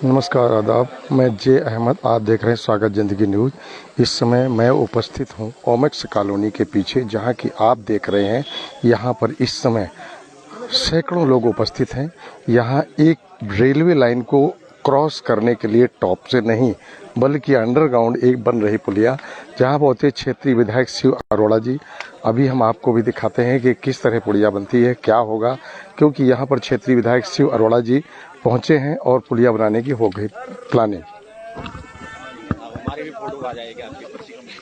नमस्कार आदाब, मैं जे अहमद। आप देख रहे हैं स्वागत ज़िंदगी न्यूज़। इस समय मैं उपस्थित हूं ओमेक्स कॉलोनी के पीछे, जहां कि आप देख रहे हैं यहां पर इस समय सैकड़ों लोग उपस्थित हैं। यहां एक रेलवे लाइन को क्रॉस करने के लिए टॉप से नहीं बल्कि अंडरग्राउंड एक बन रही पुलिया, जहां पहुंचे क्षेत्रीय विधायक शिव अरोड़ा जी। अभी हम आपको भी दिखाते हैं कि किस तरह पुलिया बनती है, क्या होगा, क्योंकि यहां पर क्षेत्रीय विधायक शिव अरोड़ा जी पहुंचे हैं और पुलिया बनाने की हो गई प्लानिंग। हमारी भी फोटो आ जाएगी आपकी पर्ची में।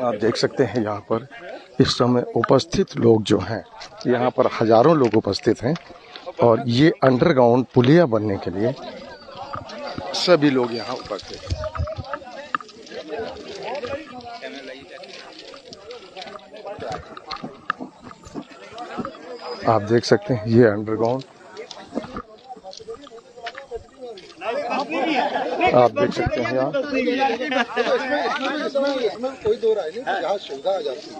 आप देख सकते हैं यहाँ पर इस समय उपस्थित लोग जो हैं, यहाँ पर हजारों लोग उपस्थित हैं और ये अंडरग्राउंड पुलिया बनने के लिए सभी लोग यहाँ उपस्थित हैं। आप देख सकते हैं ये अंडरग्राउंड, आप देख सकते हैं यहाँ कोई दो राय नहीं, यहाँ सुविधा आ जाती है।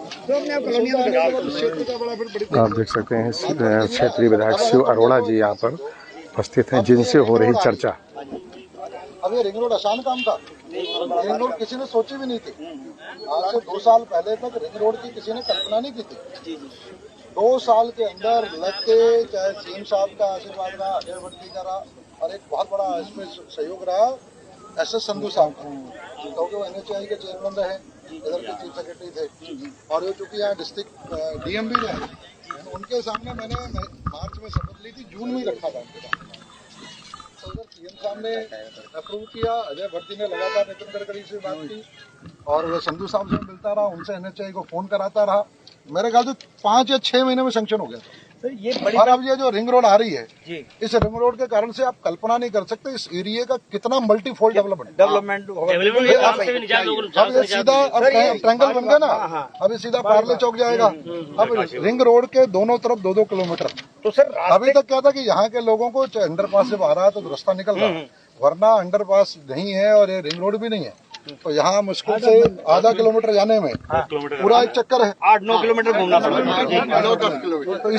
आप देख सकते हैं क्षेत्रीय विधायक शिव अरोड़ा जी यहाँ पर उपस्थित हैं, जिनसे हो रही चर्चा। अब ये रिंग रोड आसान काम था, रिंग रोड किसी ने सोची भी नहीं थी। आज से 2 साल पहले तक रिंग रोड की किसी ने कल्पना नहीं की थी। 2 साल के अंदर लग के, चाहे सीएम साहब का आशीर्वाद रहा, अजय भट्टी का रहा, और एक बहुत बड़ा इसमें सहयोग रहा एसएस संधू साहब का, क्योंकि वो एनएचआई के चेयरमैन रहे, इधर के चीफ सेक्रेटरी थे, और वो चूंकि यहाँ डिस्ट्रिक्ट डीएम भी रहे, उनके सामने मैंने मार्च में शपथ ली थी, जून में ही रखा था उनके सामने। तो उधर सीएम साहब ने अप्रूव किया, अजय भट्टी ने लगातार नितिन गडकरी से बात की, और वो संधू साहब से मिलता रहा, उनसे एनएचआई को फोन कराता रहा। मेरे ख्याल से 5 या 6 महीने में सैंक्शन हो गया था। ये बड़ी और अब ये जो रिंग रोड आ रही है, इस रिंग रोड के कारण से आप कल्पना नहीं कर सकते इस एरिया का कितना मल्टीफोल्ड डेवलपमेंट होगा। अब ये सीधा अब ट्रायंगल बन गया ना, अब ये सीधा पार्ले चौक जाएगा। अब रिंग रोड के दोनों तरफ 2-2 किलोमीटर। तो सर अभी तक क्या था कि यहाँ के लोगों को अंडरपास से बाहर आया तो रास्ता निकल रहा, वरना अंडरपास नहीं है और ये रिंग रोड भी नहीं है, तो यहाँ मुश्किल से आधा किलोमीटर जाने में पूरा एक चक्कर है, 8-9 किलोमीटर घूमना पड़ेगा, 9-10 किलोमीटर। तो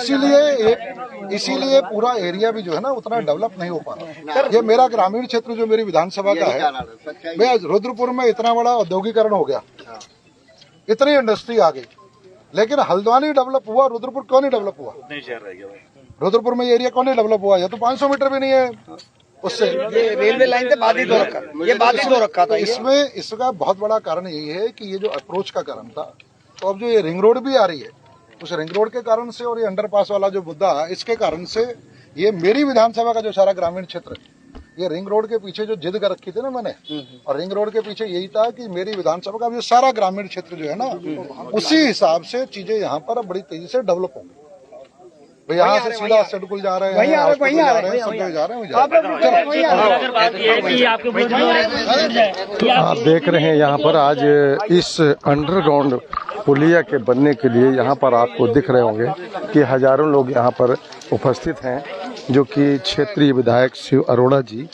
इसीलिए पूरा एरिया भी जो है ना उतना डेवलप नहीं हो पा रहा। ये मेरा ग्रामीण क्षेत्र जो मेरी विधानसभा का है, मैं रुद्रपुर में इतना बड़ा औद्योगिकरण हो गया, इतनी इंडस्ट्री आ गई, लेकिन हल्द्वानी डेवलप हुआ, रुद्रपुर क्यों नहीं डेवलप हुआ? रुद्रपुर में एरिया क्यों नहीं डेवलप हुआ? या तो 500 मीटर भी नहीं है उससे। ये रेलवे लाइन से बाधित हो रखा, ये बाधित हो रखा था। इसमें इसका बहुत बड़ा कारण यही है कि ये जो अप्रोच का कारण था, तो अब जो ये रिंग रोड भी आ रही है, उस रिंग रोड के कारण से और ये अंडरपास वाला जो मुद्दा है, इसके कारण से ये मेरी विधानसभा का जो सारा ग्रामीण क्षेत्र है, ये रिंग रोड के पीछे जो जिद कर रखी थी ना मैंने, और रिंग रोड के पीछे यही था कि मेरी विधानसभा का जो सारा ग्रामीण क्षेत्र जो है ना, उसी हिसाब से चीजें यहाँ पर अब बड़ी तेजी से डेवलप होंगी। यहाँ से सीधा सड़कुल जा रहे हैं, सब जगह जा रहे हैं। आप देख रहे हैं यहाँ पर आज इस अंडरग्राउंड पुलिया के बनने के लिए यहाँ पर आपको दिख रहे होंगे कि हजारों लोग यहाँ पर उपस्थित हैं, जो कि क्षेत्रीय विधायक शिव अरोड़ा जी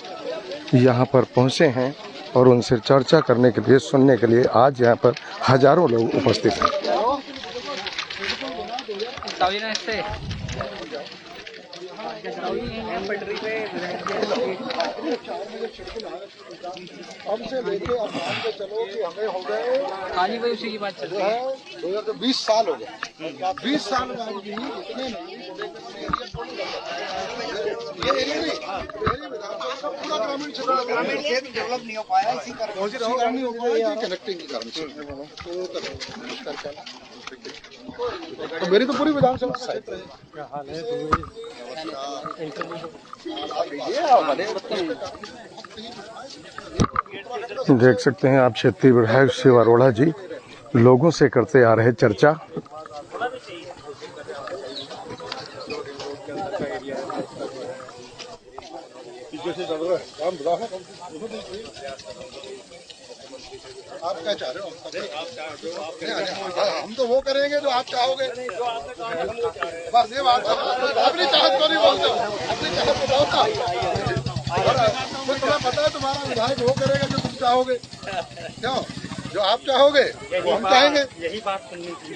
यहाँ पर पहुँचे हैं और उनसे चर्चा करने के लिए, सुनने के लिए आज यहाँ पर हजारों लोग उपस्थित हैं। अब से लेके अब मान के चलो कि हमें हो गए 20 साल हो गए। 20 साल बाद भी इतने ये एरिया नहीं, पूरा ग्रामीण क्षेत्र डेवलप नहीं हो पाया, इसी कारण नहीं हो पाया कि कनेक्टिंग के कारण से। तो मेरी तो पूरी विधानसभा साइड है। देख सकते हैं आप क्षेत्रीय विधायक शिव अरोड़ा जी लोगों से करते आ रहे चर्चा। आप क्या चाह रहे हो? हम तो वो करेंगे जो आप चाहोगे। बस ये बात, अपनी चाहत को नहीं बोलते हो, अपनी चाहत को बोलता। तुम्हें पता है तुम्हारा विधायक वो करेगा जो तुम चाहोगे, क्यों? जो आप चाहोगे वो हम चाहेंगे। यही बात सुननी थी।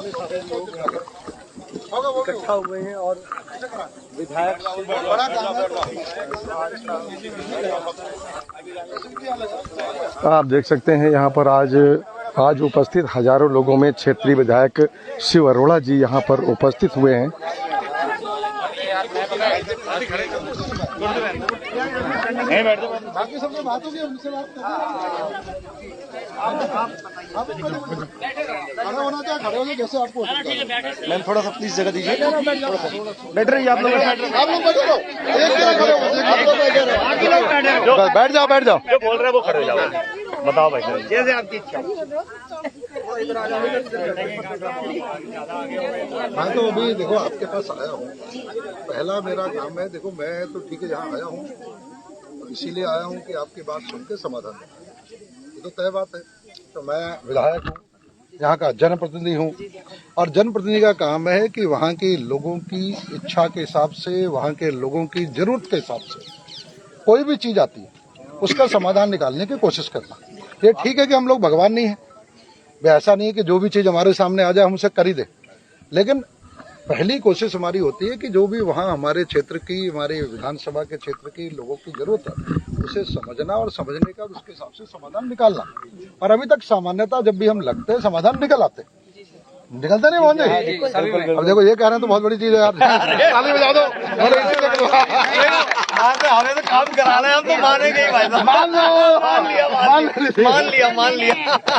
इतने सारे लोग इकट्ठा हुए हैं और विधायक बड़ा काम है। आप देख सकते हैं यहाँ पर आज उपस्थित हजारों लोगों में क्षेत्रीय विधायक शिव अरोड़ा जी यहाँ पर उपस्थित हुए हैं। बाकी सबसे बात होगी, उनसे बात खड़े होना क्या, खड़े होने जैसे आपको मैम थोड़ा सा प्लीज जगह दीजिए, बैठ रही आप लोग, आप लोग बैठे रहो, एक जगह खड़े हो, आप लोग बैठे रहो, बैठ जाओ बैठ जाओ। जो बोल रहे हैं वो खड़े हो जाओ, बताओ भाई जैसे आपकी इच्छा। मैं तो अभी देखो आपके पास आया हूँ, पहला मेरा काम है, देखो मैं तो ठीक है यहाँ आया हूँ, इसीलिए आया हूँ कि आपकी बात सुन के समाधान दें, ये तो तय बात है। तो मैं विधायक हूँ, यहाँ का जनप्रतिनिधि हूँ, और जनप्रतिनिधि का काम है कि वहाँ के लोगों की इच्छा के हिसाब से, वहाँ के लोगों की जरूरत के हिसाब से कोई भी चीज आती है उसका समाधान निकालने की कोशिश करना। ये ठीक है कि हम लोग भगवान नहीं है, ऐसा नहीं है कि जो भी चीज हमारे सामने आ जाए हम उसे कर ही दें, लेकिन पहली कोशिश हमारी होती है कि जो भी वहाँ हमारे क्षेत्र की, हमारे विधानसभा के क्षेत्र की लोगों की जरूरत है उसे समझना और समझने का उसके हिसाब से समाधान निकालना। और अभी तक सामान्यतः जब भी हम लगते हैं समाधान निकल आते, निकलते नहीं मोहन जी। अब देखो ये कह रहे हैं तो बहुत बड़ी चीज है यार, ताली बजा दो। हमें तो काम करा रहे हैं, हम तो मानेंगे ही भाई साहब। मान लिया।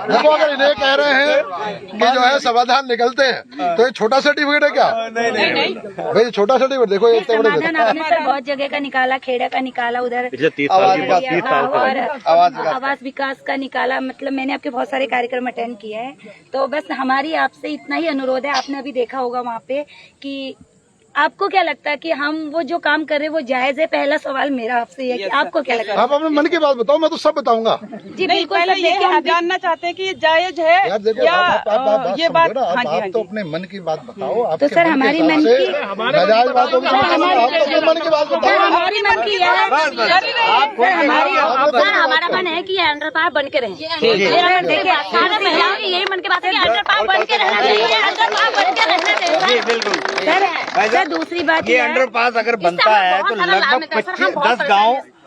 देखो अगर इन्हें कह रहे हैं कि जो है समाधान निकलते हैं तो ये छोटा सर्टिफिकेट है क्या? नहीं भाई छोटा सर्टिफिकेट देखो, एक समाधान आपने सर बहुत जगह का निकाला, खेड़ा का निकाला, उधर पिछले 30 साल की बात, 30 साल और आवास विकास का निकाला, मतलब मैंने आपके बहुत सारे कार्यक्रम अटेंड किए हैं। तो बस हमारी आपसे इतना ही अनुरोध है, आपने अभी देखा होगा वहाँ पे कि आपको क्या लगता है कि हम वो जो काम कर रहे हैं वो जायज है? पहला सवाल मेरा आपसे है कि आपको क्या लगता है? आप अपने मन की बात बताओ, मैं तो सब बताऊंगा। जी बिल्कुल, पहले ये हम जानना चाहते हैं कि ये जायज है यार देखो या ये बात आप तो अपने मन की बात बताओ। तो सर हमारी मन की नाजायज बात होगी, आप तो अपने मन की बात बताओ। हमारी मन की है सर, हमारा मन है कि अंडरपास बन के रहे। देखिए सारे महिलाओं की यही मन की बात है कि अंडरपास बन के रहना चाहिए, अंडरपास बन के रहना चाहिए सर। दूसरी बात ये अंडरपास अगर बनता है तो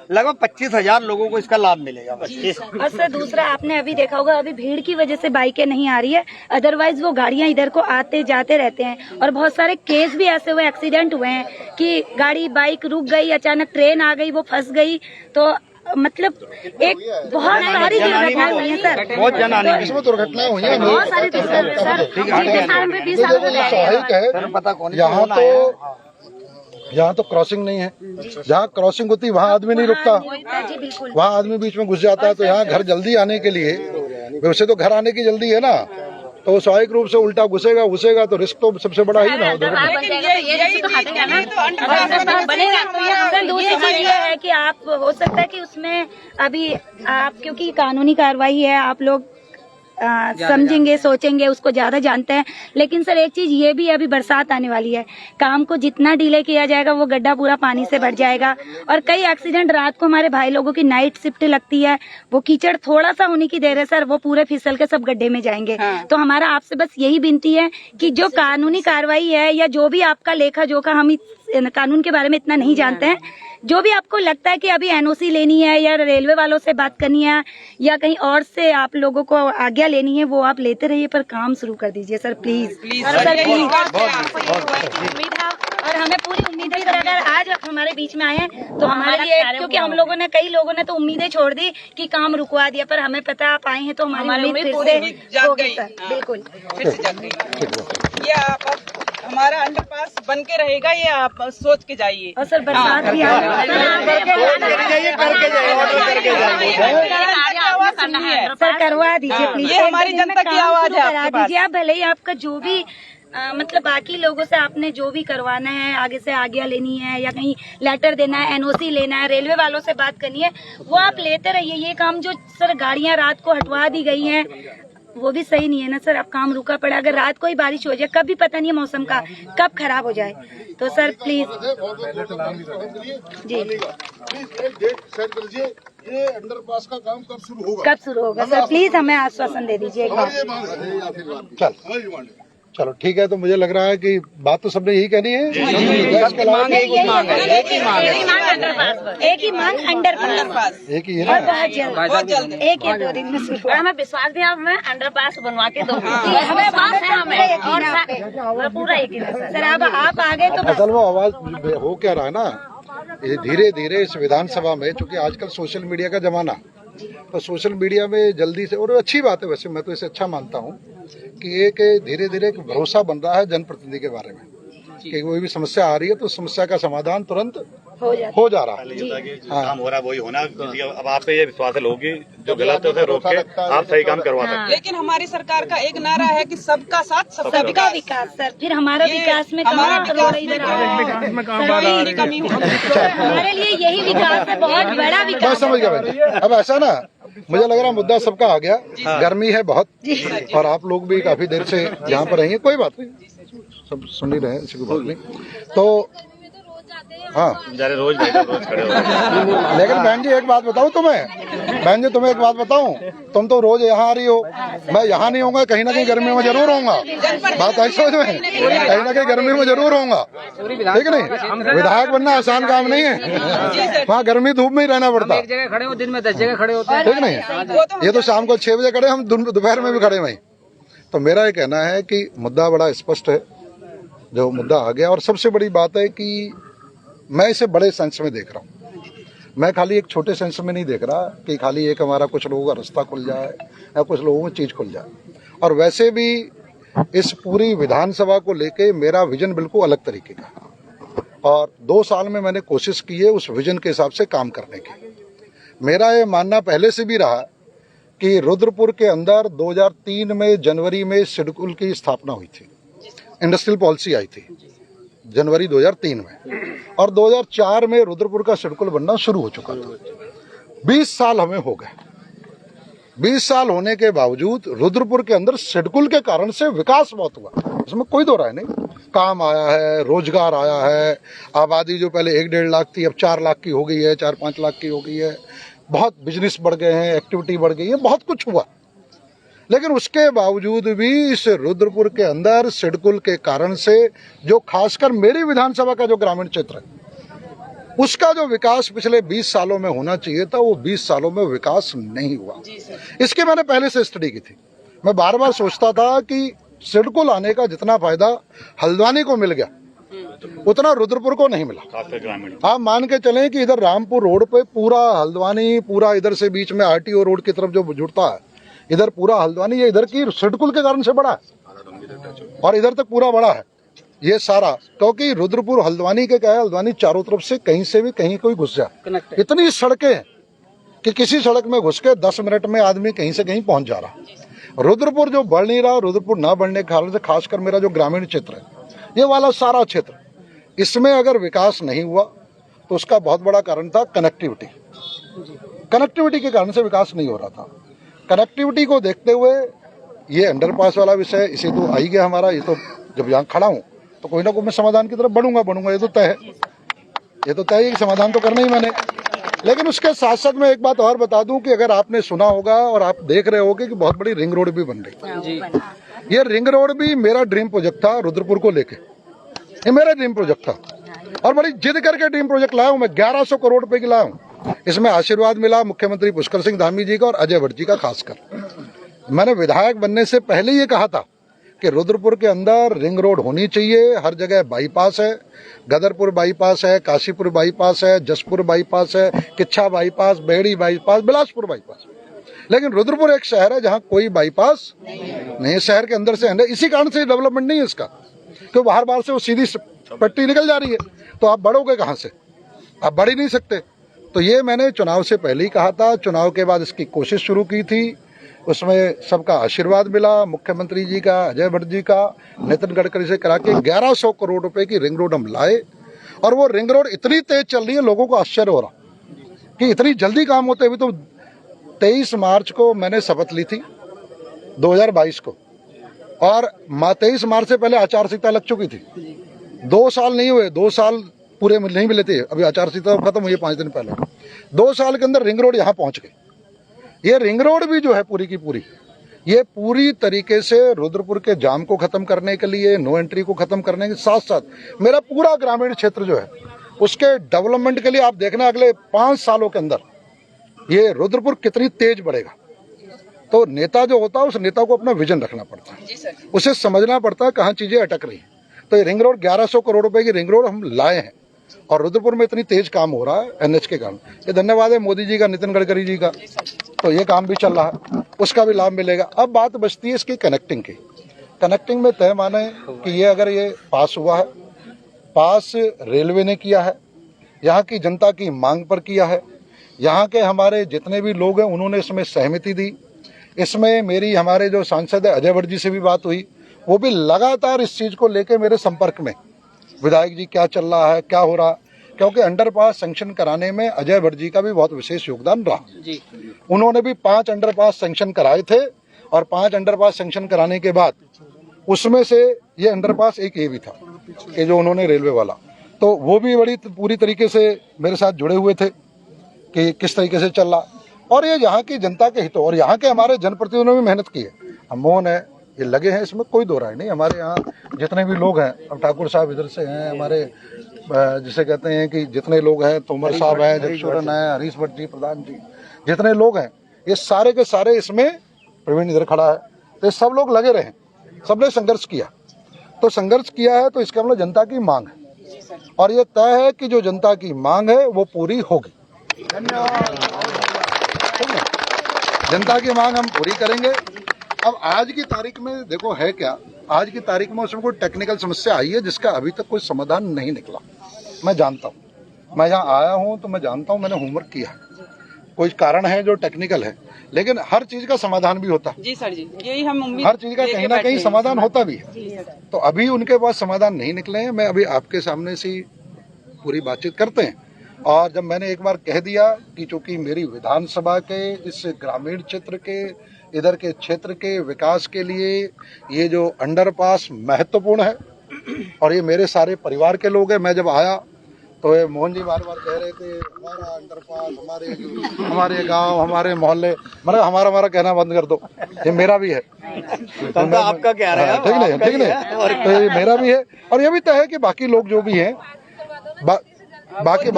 लगभग 25,000 लोगों को इसका लाभ मिलेगा। और सर दूसरा, आपने अभी देखा होगा अभी भीड़ की वजह से बाइकें नहीं आ रही है, अदरवाइज वो गाड़ियां इधर को आते जाते रहते हैं। और बहुत सारे केस भी ऐसे हुए, एक्सीडेंट हुए हैं कि गाड़ी बाइक रुक गई, अचानक ट्रेन आ गई, वो फंस गई। तो मतलब एक बहुत सारी दुर्घटनाएं हुई हैं सर, बहुत जनहानि इसमें दुर्घटनाएं हुई हैं, बहुत सारी स्वाभाविक है। यहाँ तो क्रॉसिंग नहीं है, जहाँ क्रॉसिंग होती है वहाँ आदमी नहीं रुकता, वहाँ आदमी बीच में घुस जाता है। तो यहाँ घर जल्दी आने के लिए, वैसे तो घर आने की जल्दी है ना, तो वो स्वाभाविक रूप से उल्टा घुसेगा तो रिस्क तो सबसे बड़ा ही ना हो। दूसरी चीज ये है कि आप हो सकता है कि उसमें अभी आप, क्योंकि कानूनी कार्रवाई है, आप लोग समझेंगे, सोचेंगे, उसको ज्यादा जानते हैं। लेकिन सर एक चीज ये भी है, अभी बरसात आने वाली है, काम को जितना डिले किया जाएगा वो गड्ढा पूरा पानी से भर जाएगा। और कई एक्सीडेंट रात को हमारे भाई लोगों की नाइट शिफ्ट लगती है, वो कीचड़ थोड़ा सा होने की देर है सर, वो पूरे फिसल के सब गड्ढे में जाएंगे। तो हमारा आपसे बस यही विनती है कि जो कानूनी कार्रवाई है या जो भी आपका लेखा जोखा, हम कानून के बारे में इतना नहीं जानते हैं, जो भी आपको लगता है कि अभी एनओसी लेनी है या रेलवे वालों से बात करनी है या कहीं और से आप लोगों को आज्ञा लेनी है, वो आप लेते रहिए, पर काम शुरू कर दीजिए सर प्लीज। सर प्लीज, और हमें पूरी उम्मीद है सर, अगर आज आप हमारे बीच में आए हैं तो हमारे लिए, क्योंकि हम लोगों ने, कई लोगों ने तो उम्मीदें छोड़ दी कि काम रुकवा दिया, पर हमें पता आप आए हैं तो हमारी उम्मीद फिर से होगी सर। बिल्कुल, ये आप हमारा अंडरपास बन के रहेगा, ये आप सोच के जाइए। और सर बरसात भी आ रही है सर, करवा दीजिए प्लीज। ये हमारी जनता की आवाज है आपके पास। दीजिए आप, भले ही आपका जो भी मतलब बाकी लोगों से आपने जो भी करवाना है, आगे से आज्ञा लेनी है या कहीं लेटर देना है, एनओसी लेना है, रेलवे वालों से बात करनी है, वो आप लेते रहिए। ये काम जो सर गाड़ियां रात को हटवा दी गई हैं वो भी सही नहीं है ना सर। अब काम रुका पड़ा, अगर रात को ही बारिश हो जाए, कभी पता नहीं है मौसम का कब खराब हो जाए, तो सर प्लीज जी ये अंडरपास का काम कब शुरू होगा सर, प्लीज हमें आश्वासन दे दीजिए एक बार। चलो ठीक है, तो मुझे लग रहा है कि बात तो सबने यही कहनी है। एक ही मांग अंडरपास, एक ही है ना। बहुत जल्द एक या दो दिन में शुरू। हमें विश्वास भी आप हमें अंडरपास बनवा के दो, हमें विश्वास है हमें, और पूरा यकीन है सर। सर अब आप आ गए तो बस। असल वो आवाज हो क्या रहा है ना, ये धीरे धीरे इस विधानसभा में, चूंकि आजकल सोशल मीडिया का जमाना, तो सोशल मीडिया में जल्दी से, और अच्छी बात है वैसे, मैं तो इसे अच्छा मानता हूँ कि एक धीरे धीरे एक भरोसा बन रहा है जनप्रतिनिधि के बारे में कि कोई भी समस्या आ रही है तो समस्या का समाधान तुरंत हो जा रहा है। काम हो रहा है वही होना, क्योंकि अब आप पे ये विश्वास है लोगों की, जो गलत है उसे रोक के आप सही काम करवा सकते हैं। लेकिन हमारी सरकार का एक नारा है कि सबका साथ सबका सबका विकास। विकास सर, फिर हमारा विकास में हमारा कहाँ विकास इधर में कमी हो। हमारे लिए यही विकास है, बहुत बड़ा मैं विकास। समझ गया बहन। अब ऐसा ना, मुझे लग रहा मुद्दा सबका आ गया, गर्मी है बहुत, और आप लोग भी काफी देर से यहाँ पर रहेंगे, कोई बात नहीं, सब सुन ही रहे हैं, ऐसी कोई बात नहीं। तो हाँ, रोज खड़े हो। लेकिन बहन जी एक बात बताऊं तुम्हें, बहन जी तुम्हें एक बात बताऊं, तुम तो रोज यहाँ आ रही हो, मैं यहाँ नहीं होऊंगा, कहीं ना कहीं गर्मी में जरूर होऊंगा। बात ऐसी समझ में, कहीं ना कहीं गर्मी में जरूर होऊंगा, ठीक नहीं। विधायक बनना आसान काम नहीं है, वहाँ गर्मी धूप में ही रहना पड़ता है। एक जगह खड़े हो, दिन में 10 जगह खड़े होते हैं। ठीक नहीं, ये तो शाम को 6 बजे खड़े, हम दोपहर में भी खड़े वहीं। तो मेरा ये कहना है कि मुद्दा बड़ा स्पष्ट है, जो मुद्दा आ गया, और सबसे बड़ी बात है कि मैं इसे बड़े सेंस में देख रहा हूँ, मैं खाली एक छोटे सेंस में नहीं देख रहा कि खाली एक हमारा कुछ लोगों का रास्ता खुल जाए या कुछ लोगों की चीज खुल जाए। और वैसे भी इस पूरी विधानसभा को लेके मेरा विजन बिल्कुल अलग तरीके का, और 2 साल में मैंने कोशिश की है उस विजन के हिसाब से काम करने की। मेरा ये मानना पहले से भी रहा कि रुद्रपुर के अंदर 2003 में जनवरी में सिडकुल की स्थापना हुई थी, इंडस्ट्रियल पॉलिसी आई थी जनवरी 2003 में, और 2004 में रुद्रपुर का सिडकुल बनना शुरू हो चुका था। 20 साल हमें हो गए। 20 साल होने के बावजूद रुद्रपुर के अंदर सिडकुल के कारण से विकास बहुत हुआ, इसमें कोई दो राय नहीं। काम आया है, रोजगार आया है, आबादी जो पहले 1-1.5 लाख थी अब 4 लाख की हो गई है, 4-5 लाख की हो गई है, बहुत बिजनेस बढ़ गए हैं, एक्टिविटी बढ़ गई है, बहुत कुछ हुआ। लेकिन उसके बावजूद भी इस रुद्रपुर के अंदर सिडकुल के कारण से, जो खासकर मेरी विधानसभा का जो ग्रामीण क्षेत्र है, उसका जो विकास पिछले 20 सालों में होना चाहिए था, वो 20 सालों में विकास नहीं हुआ। इसकी मैंने पहले से स्टडी की थी। मैं बार बार सोचता था कि सिडकुल आने का जितना फायदा हल्द्वानी को मिल गया, उतना रुद्रपुर को नहीं मिला। आप मान के चलें कि इधर रामपुर रोड पे पूरा हल्द्वानी, पूरा इधर से बीच में आरटीओ रोड की तरफ जो जुड़ता है, इधर पूरा हल्द्वानी, ये इधर की सिडकुल के कारण से बड़ा है, और इधर तक पूरा बड़ा है ये सारा, क्योंकि रुद्रपुर हल्द्वानी के क्या है, हल्द्वानी चारों तरफ से कहीं से भी कहीं कोई घुस जाए, इतनी सड़कें हैं कि किसी सड़क में घुस के 10 मिनट में आदमी कहीं से कहीं पहुंच जा रहा। रुद्रपुर जो बढ़ नहीं रहा, रुद्रपुर ना बढ़ने के कारण से खासकर मेरा जो ग्रामीण क्षेत्र है, ये वाला सारा क्षेत्र, इसमें अगर विकास नहीं हुआ तो उसका बहुत बड़ा कारण था कनेक्टिविटी। कनेक्टिविटी के कारण से विकास नहीं हो रहा था। कनेक्टिविटी को देखते हुए ये अंडरपास वाला विषय, इसे तो आ ही गया हमारा, ये तो जब यहाँ खड़ा हूँ तो कोई ना कोई मैं समाधान की तरफ बढ़ूंगा, ये तो तय है, ये तो तय है कि समाधान तो करना ही मैंने। लेकिन उसके साथ साथ मैं एक बात और बता दूं कि अगर आपने सुना होगा और आप देख रहे होगे कि बहुत बड़ी रिंग रोड भी बन रही है। ये रिंग रोड भी मेरा ड्रीम प्रोजेक्ट था रुद्रपुर को लेके, ये मेरा ड्रीम प्रोजेक्ट था, और बड़ी जिद करके ड्रीम प्रोजेक्ट लाया हूँ मैं, 1100 करोड़ रुपए की लाया हूँ। इसमें आशीर्वाद मिला मुख्यमंत्री पुष्कर सिंह धामी जी का और अजय भट्ट जी का खासकर। मैंने विधायक बनने से पहले ये कहा था कि रुद्रपुर के अंदर रिंग रोड होनी चाहिए, हर जगह बाईपास है, गदरपुर बाईपास है, काशीपुर बाईपास है, जसपुर बाईपास है, Kichha bypass, Behri bypass, Bilaspur bypass. लेकिन रुद्रपुर एक शहर है जहाँ कोई बाईपास नहीं, शहर के अंदर से अंदर, इसी कारण से डेवलपमेंट नहीं है इसका, क्यों बाहर से वो सीधी पट्टी निकल जा रही है, तो आप बढ़ोगे कहाँ से, आप बढ़ ही नहीं सकते। तो ये मैंने चुनाव से पहले ही कहा था, चुनाव के बाद इसकी कोशिश शुरू की थी, उसमें सबका आशीर्वाद मिला, मुख्यमंत्री जी का, अजय भट्ट जी का, नितिन गडकरी से करा के 1100 करोड़ रुपए की रिंग रोड हम लाए, और वो रिंग रोड इतनी तेज चल रही है, लोगों को आश्चर्य हो रहा कि इतनी जल्दी काम होते हुए। तो 23 मार्च को मैंने शपथ ली थी 2022 को, और 23 मार्च से पहले आचार संहिता लग चुकी थी। 2 साल नहीं हुए, 2 साल पूरे नहीं मिले थे, अभी आचार संहिता खत्म हुई 5 दिन पहले। 2 साल के अंदर रिंग रोड यहाँ पहुंच गई। ये रिंग रोड भी जो है पूरी की पूरी, ये पूरी तरीके से रुद्रपुर के जाम को खत्म करने के लिए, नो एंट्री को खत्म करने के साथ साथ मेरा पूरा ग्रामीण क्षेत्र जो है उसके डेवलपमेंट के लिए आप देखना अगले 5 सालों के अंदर ये रुद्रपुर कितनी तेज बढ़ेगा। तो नेता जो होता है उस नेता को अपना विजन रखना पड़ता है, उसे समझना पड़ता है कहाँ चीजें अटक रही हैं। तो ये रिंग रोड 1100 करोड़ रुपए की रिंग रोड हम लाए हैं और रुद्रपुर में इतनी तेज काम हो रहा है एनएच के कारण। ये धन्यवाद है मोदी जी का, नितिन गडकरी जी का। तो ये काम भी चल रहा है, उसका भी लाभ मिलेगा। अब बात बचती है इसकी कनेक्टिंग की। कनेक्टिंग में तय माने कि ये अगर ये पास हुआ है, पास रेलवे ने किया है, यहाँ की जनता की मांग पर किया है, यहाँ के हमारे जितने भी लोग हैं उन्होंने इसमें सहमति दी। इसमें मेरी हमारे जो सांसद है अजय भट्ट जी से भी बात हुई, वो भी लगातार इस चीज को लेके मेरे संपर्क में, विधायक जी क्या चल रहा है, क्या हो रहा है, क्योंकि अंडरपास सैंक्शन कराने में अजय भट्ट जी का भी बहुत विशेष योगदान रहा जी। उन्होंने भी 5 अंडरपास सैंक्शन कराए थे और 5 अंडरपास सैंक्शन कराने के बाद उसमें से ये अंडरपास एक ये भी था कि जो उन्होंने रेलवे वाला, तो वो भी बड़ी पूरी तरीके से मेरे साथ जुड़े हुए थे कि किस तरीके से चल रहा। और ये यहाँ की जनता के हितों और यहाँ के हमारे जनप्रतिनिधियों ने भी मेहनत की है। हम मोहन है, ये लगे हैं, इसमें कोई दो राय नहीं। हमारे यहाँ जितने भी लोग हैं, अब ठाकुर साहब इधर से हैं, हमारे जिसे कहते हैं कि जितने लोग हैं, तोमर साहब हैं, जगशोरन है, हरीश भट्ट जी, प्रधान जी, जितने लोग हैं ये सारे के सारे, इसमें प्रवीण इधर खड़ा है, तो सब लोग लगे रहे, सबने संघर्ष किया। तो संघर्ष किया है तो इसका मतलब जनता की मांग है और ये तय है कि जो जनता की मांग है वो पूरी होगी। जनता की मांग हम पूरी करेंगे। अब आज की तारीख में देखो है क्या, आज की तारीख में उसमें कोई टेक्निकल समस्या आई है जिसका अभी तक कोई समाधान नहीं निकला। मैं जानता हूँ, मैं यहाँ आया हूँ तो मैं जानता हूँ, मैंने होमवर्क किया है। कोई कारण है जो टेक्निकल है, लेकिन हर चीज का समाधान भी होता है। जी सर जी, यही हम उम्मीद, हर चीज का कहीं ना कहीं समाधान होता भी है। तो अभी उनके पास समाधान नहीं निकले हैं। मैं अभी आपके सामने से पूरी बातचीत करते हैं। और जब मैंने एक बार कह दिया कि चूंकि मेरी विधानसभा के इस ग्रामीण क्षेत्र के, इधर के क्षेत्र के विकास के लिए ये जो अंडरपास महत्वपूर्ण है और ये मेरे सारे परिवार के लोग हैं। मैं जब आया तो ये मोहन जी बार बार कह रहे थे हमारा अंडरपास, हमारे गांव, हमारे मोहल्ले, मतलब हमारा कहना बंद कर दो, ये मेरा भी है। तो आपका क्या रहा है? ठीक नहीं, तो ये मेरा भी है और ये भी तय है कि बाकी लोग जो भी हैं, बाकी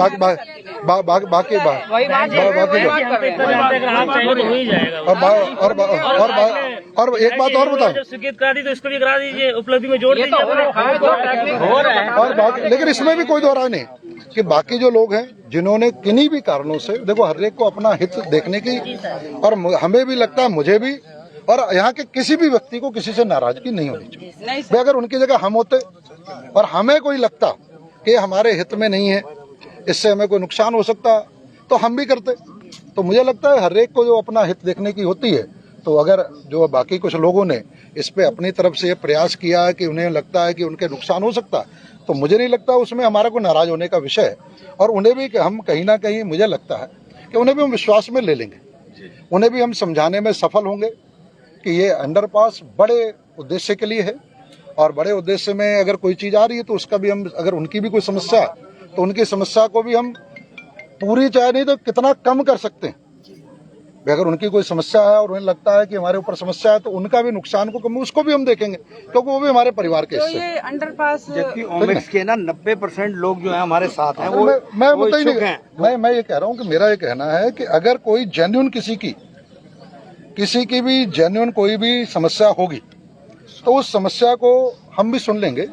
और एक बात और बताऊं, स्वीकृत करा दी तो इसको भी करा दीजिए, उपलब्धि में जोड़ दीजिए। और बाकी, लेकिन इसमें भी कोई दो राय नहीं कि बाकी जो लोग हैं जिन्होंने किन्हीं भी कारणों से, देखो हर एक को अपना हित देखने की, और हमें भी लगता है, मुझे भी, और यहाँ के किसी भी व्यक्ति को किसी से नाराजगी नहीं होनी चाहिए। अगर उनकी जगह हम होते और हमें कोई लगता कि हमारे हित में नहीं है, इससे हमें कोई नुकसान हो सकता, तो हम भी करते। तो मुझे लगता है हर एक को जो अपना हित देखने की होती है, तो अगर जो बाकी कुछ लोगों ने इस पे अपनी तरफ से प्रयास किया है कि उन्हें लगता है कि उनके नुकसान हो सकता है, तो मुझे नहीं लगता उसमें हमारा कोई नाराज होने का विषय है। और उन्हें भी हम कहीं ना कहीं, मुझे लगता है कि उन्हें भी हम विश्वास में ले लेंगे, उन्हें भी हम समझाने में सफल होंगे कि ये अंडरपास बड़े उद्देश्य के लिए है और बड़े उद्देश्य में अगर कोई चीज आ रही है तो उसका भी हम, अगर उनकी भी कोई समस्या है तो उनकी समस्या को भी हम पूरी, चाहे नहीं तो कितना कम कर सकते हैं। अगर उनकी कोई समस्या है और उन्हें लगता है कि हमारे ऊपर समस्या है तो उनका भी नुकसान को कम, उसको भी हम देखेंगे, क्योंकि वो भी हमारे परिवार के हिस्से हैं। अंडरपास जबकि ओमेक्स के ना 90% लोग जो है हमारे साथ हैं, वो मैं मैं ये कह रहा हूँ कि मेरा ये कहना है कि अगर कोई जेन्युइन किसी की भी जेन्युइन कोई भी समस्या होगी तो उस समस्या को हम भी सुन लेंगे।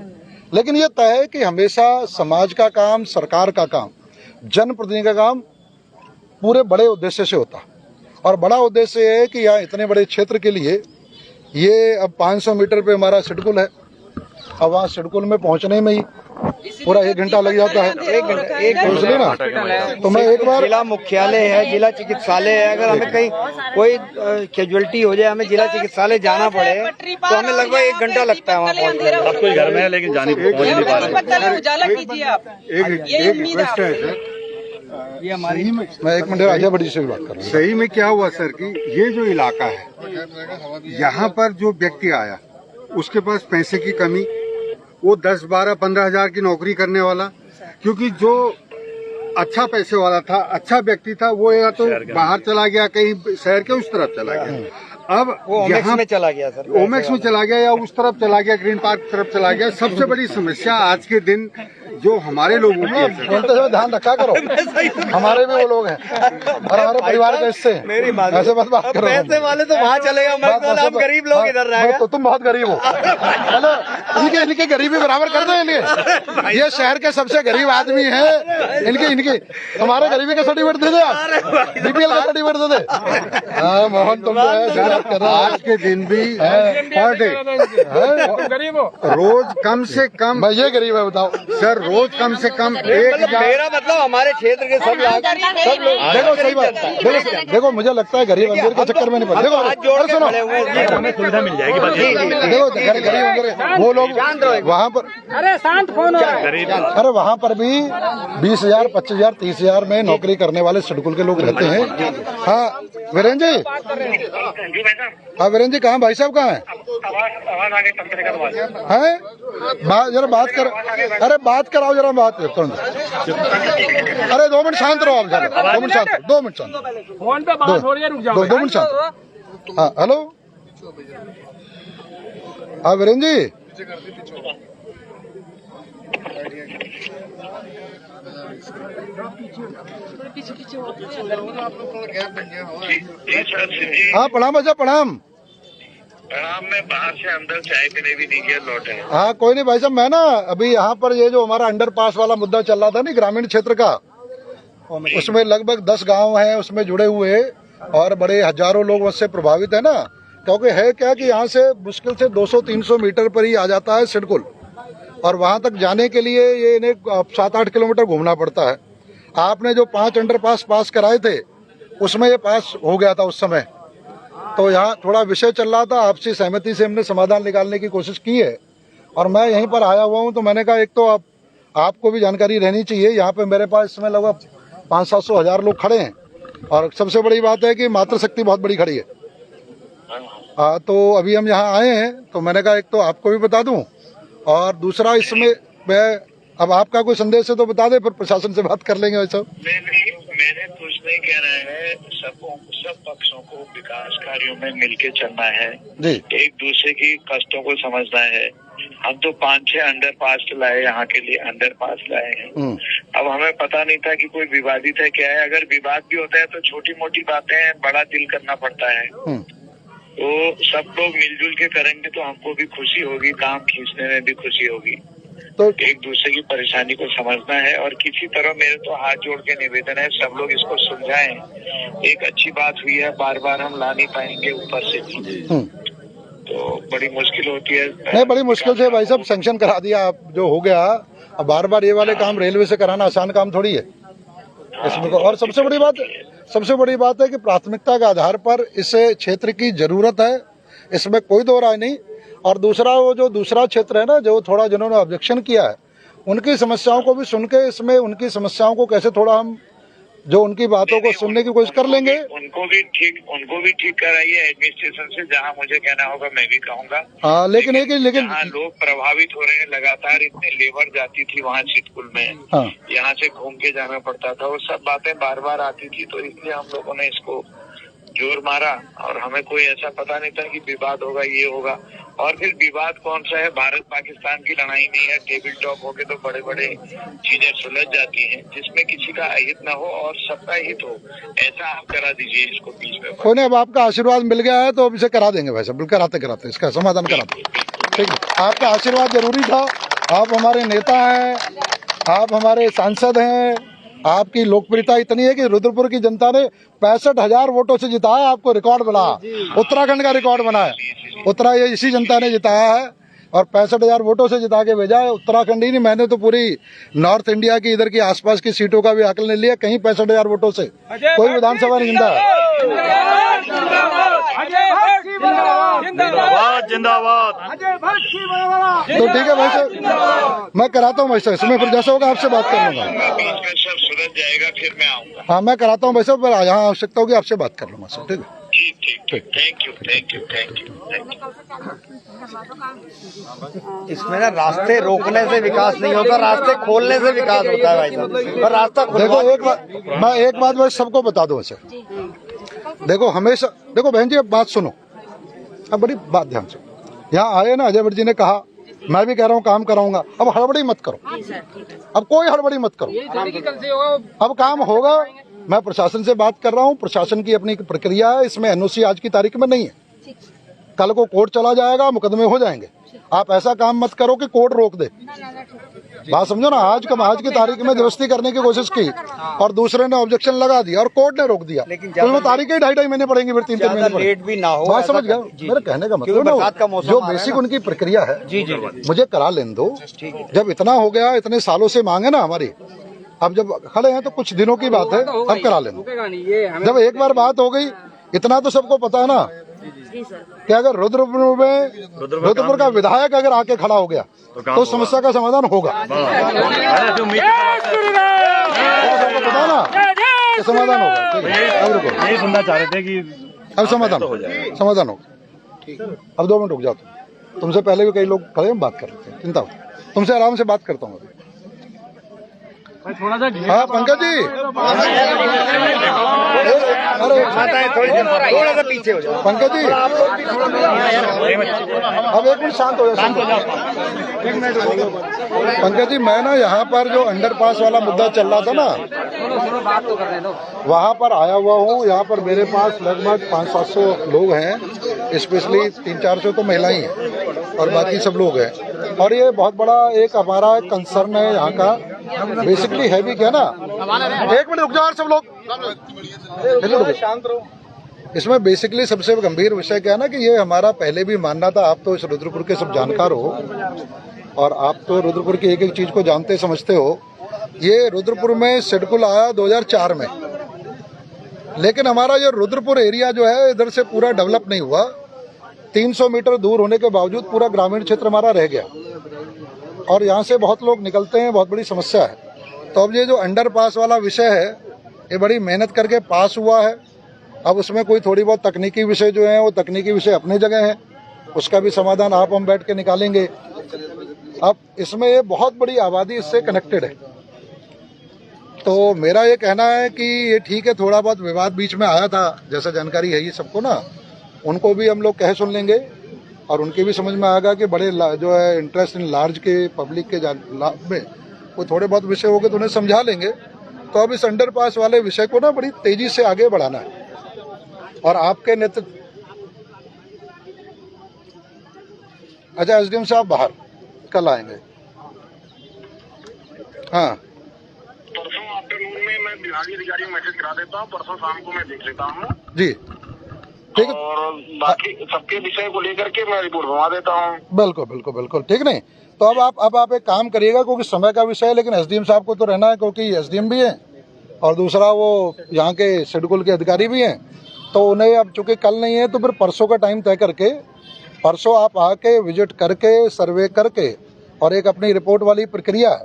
लेकिन ये तय है कि हमेशा समाज का काम, सरकार का काम, जनप्रतिनिधि का काम पूरे बड़े उद्देश्य से होता है। और बड़ा उद्देश्य ये है कि यहाँ इतने बड़े क्षेत्र के लिए ये अब 500 मीटर पे हमारा सिडकुल है। अब वहाँ सिडकुल में पहुँचने में ही पूरा 1 घंटा लग जाता है। एक इसलिए ना, तो मैं एक बार, जिला मुख्यालय है, जिला चिकित्सालय है, अगर हमें कहीं कोई कैजुअल्टी हो जाए, हमें जिला चिकित्सालय जाना पड़े तो हमें लगभग 1 घंटा लगता है वहाँ पहुँचने। सब कुछ घर में है लेकिन पहुंच नहीं पा रहे। उजाला कीजिए आप, ये उम्मीद है। ये हमारी, मैं 1 मिनट अजय भट्ट जी से भी बात कर रहा हूँ। सही में क्या हुआ सर कि ये जो इलाका है, यहाँ पर जो व्यक्ति आया उसके पास पैसे की कमी, वो 10, 12, 15 हजार की नौकरी करने वाला, क्योंकि जो अच्छा पैसे वाला था, अच्छा व्यक्ति था, वो या तो बाहर चला गया, कहीं शहर के उस तरफ चला गया। अब वो ओमेक्स यहाँ में चला गया सर, ओमेक्स में चला गया या उस तरफ चला गया, ग्रीन पार्क की तरफ चला गया। सबसे बड़ी समस्या आज के दिन जो हमारे लोगों की है सर, बोलते हुए ध्यान रखा करो, हमारे भी वो लोग हैं और हमारे परिवार का हिस्से हैं। मेरी बात ऐसे मत बात करो। पैसे वाले तो वहाँ चलेगा, मैं हम गरीब लोग इधर रहेगा। तो तुम बहुत गरीब हो। चलो इनके गरीबी बराबर कर दो इनके। ये शहर के सबसे गरीब आदमी हैं, इनके हमारे गरीबी का सर्टिफिकेट दे दे, आप बीपीएल का सर्टिफिकेट दे दे। हाँ मोहन, तुम जो है शिकायत कर रहे हो। आज के दिन भी पर डे गरीब हो, रोज कम से कम, मैं ये गरीब है बताओ सर रोज कम से कम मतलब 1,000। मेरा मतलब हमारे क्षेत्र के सब लोग देखो सही बात, देखो मुझे लगता है गरीब अमीर के चक्कर में नहीं पड़े। देखो हाथ जोड़ के सुनो, खड़े हुए हैं। हमें सुविधा मिल जाएगी बस देखो गरीब अमीर वो लोग वहाँ पर, अरे शांत फोन गरीब अरे वहाँ पर भी 20,000, 25,000, 30,000 में नौकरी करने वाले शेड्यूल के लोग रहते हैं। हाँ वीरेंद्र जी, हाँ वीरेंद्र जी कहाँ, भाई साहब कहाँ हैं? जरा बात कर, अरे बात कराओ जरा, बात तुरंत। अरे 2 मिनट शांत रहो आप, जरा 2 मिनट शांत, 2 मिनट शांत, फोन पे बात हो रही है, रुक जाओ 2 मिनट शांत। हाँ हेलो, हाँ वीरेंद्र जी, हाँ प्रणाम भैया प्रणाम। में बाहर से अंदर चाय पीने भी नहीं गया, लौटे। हाँ कोई नहीं भाई साहब, मैं ना अभी यहाँ पर ये जो हमारा अंडरपास वाला मुद्दा चल रहा था नहीं ग्रामीण क्षेत्र का, उसमें लगभग 10 गांव हैं उसमें जुड़े हुए और बड़े हजारों लोग उससे प्रभावित है ना। क्योंकि है क्या कि यहाँ से मुश्किल से 200-300 मीटर पर ही आ जाता है सिडकुल, और वहाँ तक जाने के लिए ये इन्हें 7-8 किलोमीटर घूमना पड़ता है। आपने जो 5 अंडरपास पास कराए थे उसमें ये पास हो गया था उस समय, तो यहाँ थोड़ा विषय चल रहा था, आपसी सहमति से हमने समाधान निकालने की कोशिश की है और मैं यहीं पर आया हुआ हूँ। तो मैंने कहा एक तो आपको भी जानकारी रहनी चाहिए, यहाँ पे मेरे पास इसमें लगभग 500-700 हजार लोग खड़े हैं और सबसे बड़ी बात है कि मातृशक्ति बहुत बड़ी खड़ी है। तो अभी हम यहाँ आए हैं तो मैंने कहा एक तो आपको भी बता दूं और दूसरा इसमें मैं अब आपका कोई संदेश है तो बता दे, फिर प्रशासन से बात कर लेंगे वैसे। नहीं, मैंने कुछ नहीं कहना है, सब पक्षों को विकास कार्यों में मिलके चलना है जी, एक दूसरे की कष्टों को समझना है। हम तो 5-6 अंडरपास लाए, यहाँ के लिए अंडरपास लाए हैं। अब हमें पता नहीं था कि कोई विवादित है क्या है। अगर विवाद भी होता है तो छोटी मोटी बातें बड़ा दिल करना पड़ता है, तो सब लोग मिलजुल के करेंगे तो हमको भी खुशी होगी, काम खींचने में भी खुशी होगी। तो एक दूसरे की परेशानी को समझना है और किसी तरह मेरे तो हाथ जोड़ के निवेदन है सब लोग इसको सुलझाएं। एक अच्छी बात हुई है, बार बार हम ला नहीं पाएंगे ऊपर से, तो बड़ी मुश्किल होती है। नहीं बड़ी मुश्किल से भाई साहब सैंक्शन करा दिया आप, जो हो गया। अब बार बार ये वाले काम रेलवे से कराना आसान काम थोड़ी है इसमें। और सबसे बड़ी बात है कि प्राथमिकता के आधार पर इस क्षेत्र की जरूरत है, इसमें कोई दो राय नहीं। और दूसरा वो जो दूसरा क्षेत्र है ना, जो थोड़ा जिन्होंने ऑब्जेक्शन किया है उनकी समस्याओं को भी सुन के इसमें उनकी समस्याओं को कैसे थोड़ा हम जो उनकी बातों को सुनने की कोशिश कर लेंगे। उनको भी ठीक कराइए एडमिनिस्ट्रेशन से, जहाँ मुझे कहना होगा मैं भी कहूँगा। हाँ लेकिन जहाँ लोग प्रभावित हो रहे हैं, लगातार इतने लेबर जाती थी वहाँ सिडकुल में, हाँ। यहाँ से घूम के जाना पड़ता था, वो सब बातें बार बार आती थी, तो इसलिए हम लोगों ने इसको जोर मारा। और हमें कोई ऐसा पता नहीं था कि विवाद होगा, ये होगा। और फिर विवाद कौन सा है, भारत पाकिस्तान की लड़ाई नहीं है, टेबल टॉप होके तो बड़े बड़े चीजें सुलझ जाती हैं, जिसमें किसी का अहित न हो और सबका हित हो, ऐसा आप करा दीजिए इसको बीच में। कोई नहीं, अब आपका आशीर्वाद मिल गया है तो अब इसे करा देंगे भाई साहब, कराते इसका समाधान कराते। ठीक है, आपका आशीर्वाद जरूरी था, आप हमारे नेता हैं, आप हमारे सांसद हैं, आपकी लोकप्रियता इतनी है कि रुद्रपुर की जनता ने 65,000 वोटों से जिताया, आपको रिकॉर्ड बनाया, उत्तराखंड का रिकॉर्ड बनाया। ये इसी जनता ने जिताया है और 65,000 वोटों से जिता के भेजा है। उत्तराखंड ही नहीं, मैंने तो पूरी नॉर्थ इंडिया की इधर की आसपास की सीटों का भी आकलन ले लिया, कहीं 65,000 वोटों से कोई विधानसभा नहीं जिंदा है। जिंदाबाद। तो ठीक है भाई साहब, मैं कराता हूँ भाई साहब, इसमें फिर जैसा होगा आपसे बात कर लूंगा। सब सुलझ जाएगा, फिर मैं आऊँगा। हाँ मैं कराता हूँ भाई साहब, यहाँ आवश्यकता होगी आपसे बात कर लूंगा सर। ठीक है, ठीक, थैंक यू। इसमें ना रास्ते रोकने से विकास नहीं होता, रास्ते खोलने से विकास होता है भाई साहब। और रास्ता देखो मैं एक बात सबको बता दूं। देखो हमेशा देखो बहन जी, अब बात सुनो, अब बड़ी बात ध्यान से, यहाँ आए ना अजय भट्ट जी ने कहा, मैं भी कह रहा हूँ काम कराऊंगा, अब हड़बड़ी मत करो, अब कोई हड़बड़ी मत करो, अब काम होगा। मैं प्रशासन से बात कर रहा हूँ, प्रशासन की अपनी प्रक्रिया है, इसमें एनओसी आज की तारीख में नहीं है, कल को कोर्ट चला जाएगा, मुकदमे हो जाएंगे। आप ऐसा काम मत करो कि कोर्ट रोक दे, बात समझो ना। आज की तारीख में जबरदस्ती करने की कोशिश की और दूसरे ने ऑब्जेक्शन लगा दिया और कोर्ट ने रोक दिया, तो वो तारीख ही 2.5 महीने पड़ेंगे, फिर 3 महीने लेट भी ना हो, बात समझ गया मेरे कहने का मतलब ना। जो बेसिक उनकी प्रक्रिया है मुझे करा लेने दो, जब इतना हो गया, इतने सालों से मांगे ना हमारी, अब जब खड़े हैं तो कुछ दिनों की बात है, अब करा लेना। जब एक बार बात हो गई, इतना तो सबको पता है ना कि अगर रुद्रपुर का विधायक अगर आके खड़ा हो गया तो समस्या का समाधान होगा, पता ना कि समाधान होगा। अब रुको, यही सुनना चाह रहे थे कि अब समाधान होगा। अब 2 मिनट रुक जाओ, तुमसे पहले भी कई लोग खड़े हैं, बात कर रहे थे, चिंता मत, तुमसे आराम से बात करता हूँ। हाँ पंकज जी, अरे थोड़ा सा पीछे हो जाओ पंकज जी, अब 1 मिनट शांत हो जाओ। पंकज जी, मैं ना यहाँ पर जो अंडरपास वाला मुद्दा चल रहा था ना, वहाँ पर आया हुआ हूँ। यहाँ पर मेरे पास लगभग 500-700 लोग हैं, स्पेशली 300-400 तो महिलाएं हैं और बाकी सब लोग हैं। और ये बहुत बड़ा एक हमारा कंसर्न है यहाँ का, बेसिकली है भी क्या ना। 1 मिनट रुक जाओ सब लोग, शांत रहो। इसमें बेसिकली सबसे गंभीर विषय क्या है ना कि ये हमारा पहले भी मानना था, आप तो इस रुद्रपुर के सब जानकार हो और आप तो रुद्रपुर की एक एक चीज को जानते समझते हो। ये रुद्रपुर में शेड्यूल आया 2004 में, लेकिन हमारा ये रुद्रपुर एरिया जो है इधर से पूरा डेवलप नहीं हुआ। 300 मीटर दूर होने के बावजूद पूरा ग्रामीण क्षेत्र हमारा रह गया और यहाँ से बहुत लोग निकलते हैं, बहुत बड़ी समस्या है। तो अब ये जो अंडरपास वाला विषय है, ये बड़ी मेहनत करके पास हुआ है। अब उसमें कोई थोड़ी बहुत तकनीकी विषय जो है, वो तकनीकी विषय अपनी जगह है, उसका भी समाधान आप हम बैठ के निकालेंगे। अब इसमें ये बहुत बड़ी आबादी इससे कनेक्टेड है, तो मेरा ये कहना है कि ये ठीक है, थोड़ा बहुत विवाद बीच में आया था, जैसा जानकारी है ये सबको ना, उनको भी हम लोग कह सुन लेंगे और उनके भी समझ में आएगा कि बड़े जो है इंटरेस्ट इन लार्ज के पब्लिक के लाभ में कोई थोड़े बहुत विषय हो गए तो उन्हें समझा लेंगे। तो अब इस अंडरपास वाले विषय को ना बड़ी तेजी से आगे बढ़ाना है और आपके नेतृत्व। अच्छा, एसडीएम साहब बाहर कल आएंगे। हाँ, परसों आफ्टरनून में मैं विभागीय अधिकारी को मैसेज करा देता हूँ, परसों शाम को मैं देख लेता हूँ जी, ठीक है। और बाकी सबके विषय को लेकर के मैं रिपोर्ट बनवा देता हूँ। बिल्कुल बिल्कुल बिल्कुल, ठीक नहीं। तो अब आप एक काम करिएगा, क्योंकि समय का विषय है, लेकिन एसडीएम साहब को तो रहना है, क्योंकि एसडीएम भी है और दूसरा वो यहाँ के शेड्यूल के अधिकारी भी हैं। तो उन्हें अब चूंकि कल नहीं है तो फिर परसों का टाइम तय करके, परसों आप आके विजिट करके, सर्वे करके, और एक अपनी रिपोर्ट वाली प्रक्रिया है।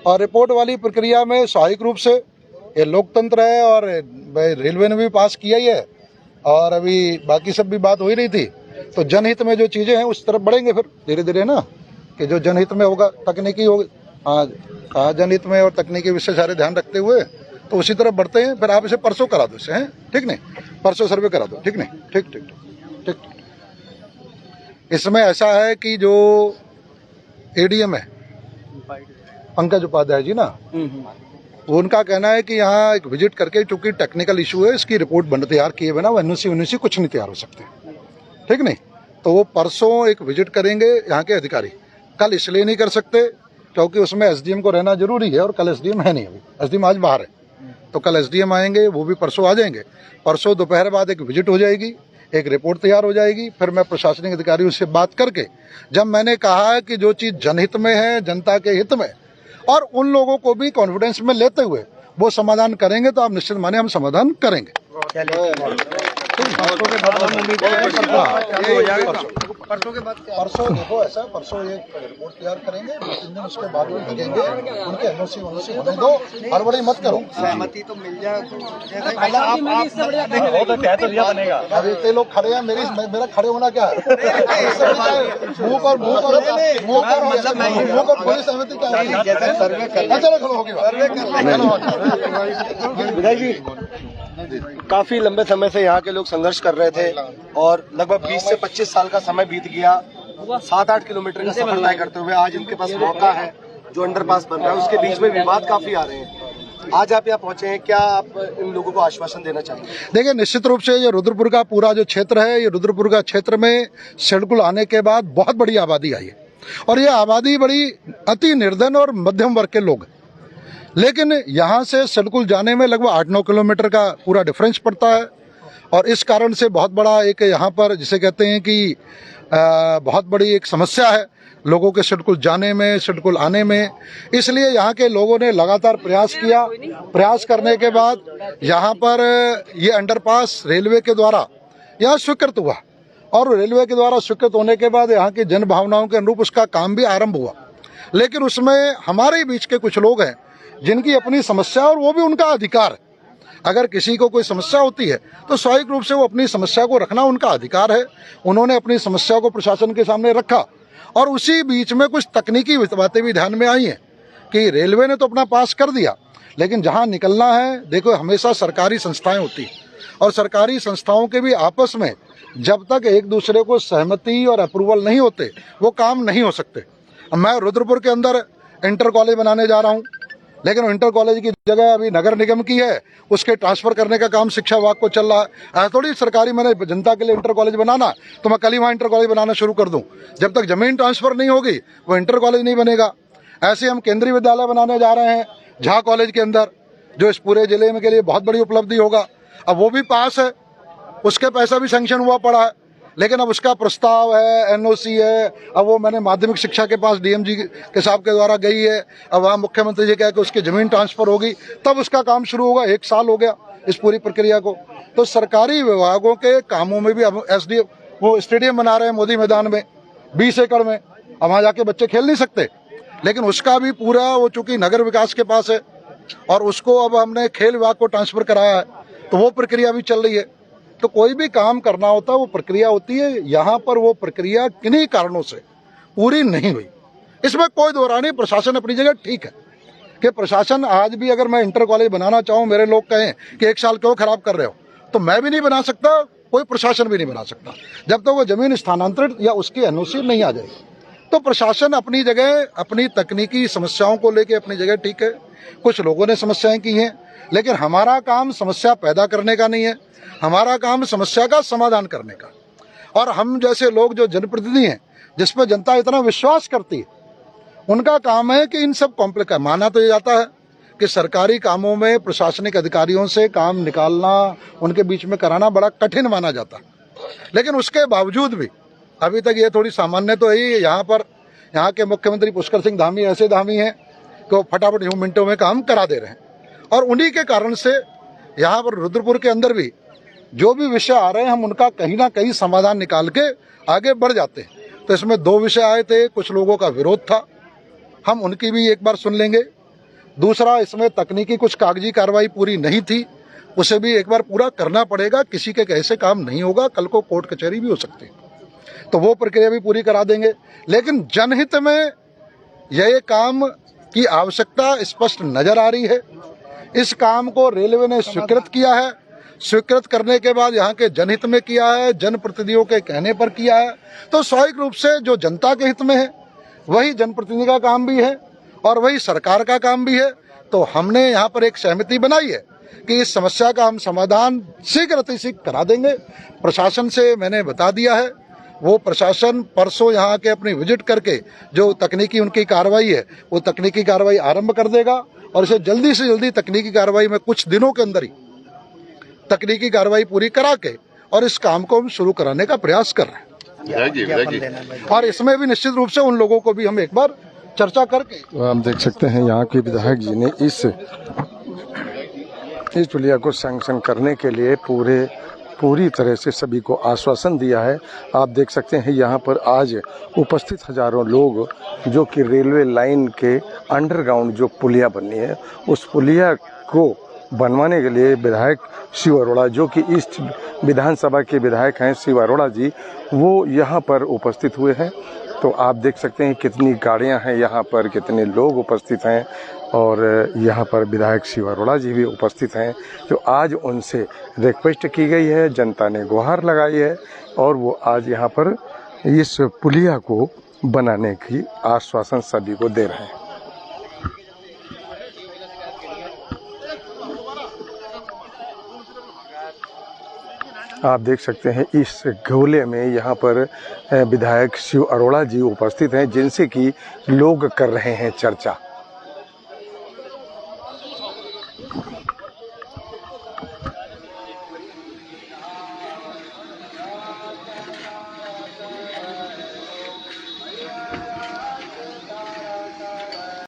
और रिपोर्ट वाली प्रक्रिया में स्वाभाविक रूप से ये लोकतंत्र है और रेलवे ने भी पास किया ही है और अभी बाकी सब भी बात हो ही रही थी। तो जनहित में जो चीजें हैं उस तरफ बढ़ेंगे फिर धीरे धीरे ना, कि जो जनहित में होगा, तकनीकी होगी, हाँ जनहित में और तकनीकी विषय सारे ध्यान रखते हुए तो उसी तरफ बढ़ते हैं। फिर आप इसे परसों करा दो, इसे हैं ठीक नहीं, परसों सर्वे करा दो, ठीक नहीं, ठीक ठीक ठीक। इसमें ऐसा है कि जो एडीएम है पंकज उपाध्याय जी ना, उनका कहना है कि यहाँ एक विजिट करके, चूंकि टेक्निकल इशू है, इसकी रिपोर्ट बन तैयार किए बिना वो एनओसी कुछ नहीं तैयार हो सकते, ठीक नहीं। तो वो परसों एक विजिट करेंगे यहाँ के अधिकारी। कल इसलिए नहीं कर सकते क्योंकि उसमें एसडीएम को रहना जरूरी है और कल एसडीएम है नहीं, अभी एसडीएम आज बाहर है, तो कल एसडीएम आएंगे, वो भी परसों आ जाएंगे। परसों दोपहर बाद एक विजिट हो जाएगी, एक रिपोर्ट तैयार हो जाएगी। फिर मैं प्रशासनिक अधिकारियों से बात करके, जब मैंने कहा है कि जो चीज जनहित में है, जनता के हित में, और उन लोगों को भी कॉन्फिडेंस में लेते हुए वो समाधान करेंगे, तो आप निश्चित माने हम समाधान करेंगे। परसों देखो ऐसा, परसों ये रिपोर्ट तैयार करेंगे, 2-3 दिन उसके बाद में लगेंगे, उनके एनओसी होने दो, हड़बड़ी मत करो। सहमति तो मिल जाए तो अब इतने लोग खड़े हैं, मेरा खड़े होना क्या है, मुंह पर पुलिस सहमति क्या है, चलो खड़ो होगी। काफी लंबे समय से यहाँ के लोग संघर्ष कर रहे थे और लगभग 20 से 25 साल का समय बीत गया। 7-8 किलोमीटर का सफर तय करते हुए आज इनके पास मौका है। जो अंडरपास बन रहा है उसके बीच में विवाद काफी आ रहे हैं। आज आप यहाँ पहुंचे हैं, क्या आप इन लोगों को आश्वासन देना चाहेंगे? देखिए, निश्चित रूप से ये रुद्रपुर का पूरा जो क्षेत्र है, ये रुद्रपुर का क्षेत्र में शेडकुल आने के बाद बहुत बड़ी आबादी आई है और ये आबादी बड़ी अति निर्धन और मध्यम वर्ग के लोग हैं। लेकिन यहाँ से शेडकुल जाने में लगभग 8-9 किलोमीटर का पूरा डिफरेंस पड़ता है और इस कारण से बहुत बड़ा एक यहाँ पर जिसे कहते हैं कि बहुत बड़ी एक समस्या है लोगों के शेडकुल जाने में, शेडकुल आने में। इसलिए यहाँ के लोगों ने लगातार प्रयास किया। प्रयास करने के बाद यहाँ पर ये अंडरपास रेलवे के द्वारा यहाँ स्वीकृत हुआ और रेलवे के द्वारा स्वीकृत होने के बाद यहाँ की जन भावनाओं के अनुरूप उसका काम भी आरंभ हुआ। लेकिन उसमें हमारे बीच के कुछ लोग हैं जिनकी अपनी समस्या और वो भी उनका अधिकार है। अगर किसी को कोई समस्या होती है तो स्वाभाविक रूप से वो अपनी समस्या को रखना उनका अधिकार है। उन्होंने अपनी समस्या को प्रशासन के सामने रखा और उसी बीच में कुछ तकनीकी बातें भी ध्यान में आई हैं कि रेलवे ने तो अपना पास कर दिया, लेकिन जहां निकलना है, देखो हमेशा सरकारी संस्थाएं होती हैं और सरकारी संस्थाओं के भी आपस में जब तक एक दूसरे को सहमति और अप्रूवल नहीं होते वो काम नहीं हो सकते। मैं रुद्रपुर के अंदर इंटर कॉलेज बनाने जा रहा हूँ, लेकिन इंटर कॉलेज की जगह अभी नगर निगम की है, उसके ट्रांसफर करने का काम शिक्षा विभाग को चल रहा है। थोड़ी सरकारी मैंने जनता के लिए इंटर कॉलेज बनाना तो मैं कल ही वहाँ इंटर कॉलेज बनाना शुरू कर दूं। जब तक जमीन ट्रांसफर नहीं होगी वो इंटर कॉलेज नहीं बनेगा। ऐसे हम केंद्रीय विद्यालय बनाने जा रहे हैं झा कॉलेज के अंदर, जो इस पूरे जिले में के लिए बहुत बड़ी उपलब्धि होगा। अब वो भी पास है, उसके पैसा भी सैंक्शन हुआ पड़ा है, लेकिन अब उसका प्रस्ताव है, एनओसी है। अब वो मैंने माध्यमिक शिक्षा के पास डीएमजी के साहब के द्वारा गई है। अब वहाँ मुख्यमंत्री जी कह के उसकी जमीन ट्रांसफर होगी तब उसका काम शुरू होगा। 1 साल हो गया इस पूरी प्रक्रिया को। तो सरकारी विभागों के कामों में भी अब एसडीएम वो स्टेडियम बना रहे हैं मोदी मैदान में 20 एकड़ में। अब वहाँ जाके बच्चे खेल नहीं सकते, लेकिन उसका भी पूरा वो चूंकि नगर विकास के पास है और उसको अब हमने खेल विभाग को ट्रांसफर कराया है, तो वो प्रक्रिया भी चल रही है। तो कोई भी काम करना होता है वो प्रक्रिया होती है। यहाँ पर वो प्रक्रिया किन्हीं कारणों से पूरी नहीं हुई, इसमें कोई दो राय नहीं। प्रशासन अपनी जगह ठीक है कि प्रशासन आज भी अगर मैं इंटर कॉलेज बनाना चाहूँ, मेरे लोग कहें कि 1 साल क्यों खराब कर रहे हो, तो मैं भी नहीं बना सकता, कोई प्रशासन भी नहीं बना सकता जब तक वो जमीन स्थानांतरित या उसकी एनओसी नहीं आ जाएगी। तो प्रशासन अपनी जगह अपनी तकनीकी समस्याओं को लेकर अपनी जगह ठीक है। कुछ लोगों ने समस्याएं की हैं, लेकिन हमारा काम समस्या पैदा करने का नहीं है, हमारा काम समस्या का समाधान करने का। और हम जैसे लोग जो जनप्रतिनिधि हैं, जिस पर जनता इतना विश्वास करती है, उनका काम है कि इन सब कॉम्प्लेक्स माना तो ये जाता है कि सरकारी कामों में प्रशासनिक अधिकारियों से काम निकालना, उनके बीच में कराना बड़ा कठिन माना जाता है। लेकिन उसके बावजूद भी अभी तक ये थोड़ी सामान्य तो है ही। यहाँ के मुख्यमंत्री पुष्कर सिंह धामी ऐसे धामी हैं कि वो फटाफट मिनटों में काम करा दे रहे हैं और उन्हीं के कारण से यहाँ पर रुद्रपुर के अंदर भी जो भी विषय आ रहे हैं हम उनका कहीं ना कहीं समाधान निकाल के आगे बढ़ जाते हैं। तो इसमें 2 विषय आए थे, कुछ लोगों का विरोध था, हम उनकी भी एक बार सुन लेंगे। दूसरा, इसमें तकनीकी कुछ कागजी कार्रवाई पूरी नहीं थी, उसे भी एक बार पूरा करना पड़ेगा। किसी के कैसे काम नहीं होगा, कल को कोर्ट कचहरी भी हो सकती है, तो वो प्रक्रिया भी पूरी करा देंगे। लेकिन जनहित में यह काम की आवश्यकता स्पष्ट नजर आ रही है। इस काम को रेलवे ने स्वीकृत किया है, स्वीकृत करने के बाद यहाँ के जनहित में किया है, जनप्रतिनिधियों के कहने पर किया है। तो स्वाभाविक रूप से जो जनता के हित में है वही जनप्रतिनिधि का काम भी है और वही सरकार का काम भी है। तो हमने यहाँ पर एक सहमति बनाई है कि इस समस्या का हम समाधान शीघ्र अतिशीघ्र करा देंगे। प्रशासन से मैंने बता दिया है, वो प्रशासन परसों यहाँ के अपनी विजिट करके जो तकनीकी उनकी कार्रवाई है वो तकनीकी कार्रवाई आरंभ कर देगा और इसे जल्दी से जल्दी तकनीकी कार्रवाई में कुछ दिनों के अंदर ही तकनीकी कार्रवाई पूरी करा के और इस काम को हम शुरू कराने का प्रयास कर रहे हैं। और इसमें भी निश्चित रूप से उन लोगों को भी हम एक बार चर्चा करके आप देख सकते हैं यहाँ के विधायक जी ने इस पुलिया को सैंक्शन करने के लिए पूरी तरह से सभी को आश्वासन दिया है। आप देख सकते हैं यहाँ पर आज उपस्थित हजारों लोग जो कि रेलवे लाइन के अंडरग्राउंड जो पुलिया बननी है उस पुलिया को बनवाने के लिए विधायक शिव अरोड़ा जो कि ईस्ट विधानसभा के विधायक हैं शिव अरोड़ा जी, वो यहाँ पर उपस्थित हुए हैं। तो आप देख सकते हैं कितनी गाड़ियाँ हैं यहाँ पर, कितने लोग उपस्थित हैं। और यहाँ पर विधायक शिव अरोड़ा जी भी उपस्थित हैं, जो आज उनसे रिक्वेस्ट की गई है, जनता ने गुहार लगाई है और वो आज यहाँ पर इस पुलिया को बनाने की आश्वासन सभी को दे रहे हैं। आप देख सकते हैं इस गोले में यहाँ पर विधायक शिव अरोड़ा जी उपस्थित हैं, जिनसे कि लोग कर रहे हैं चर्चा।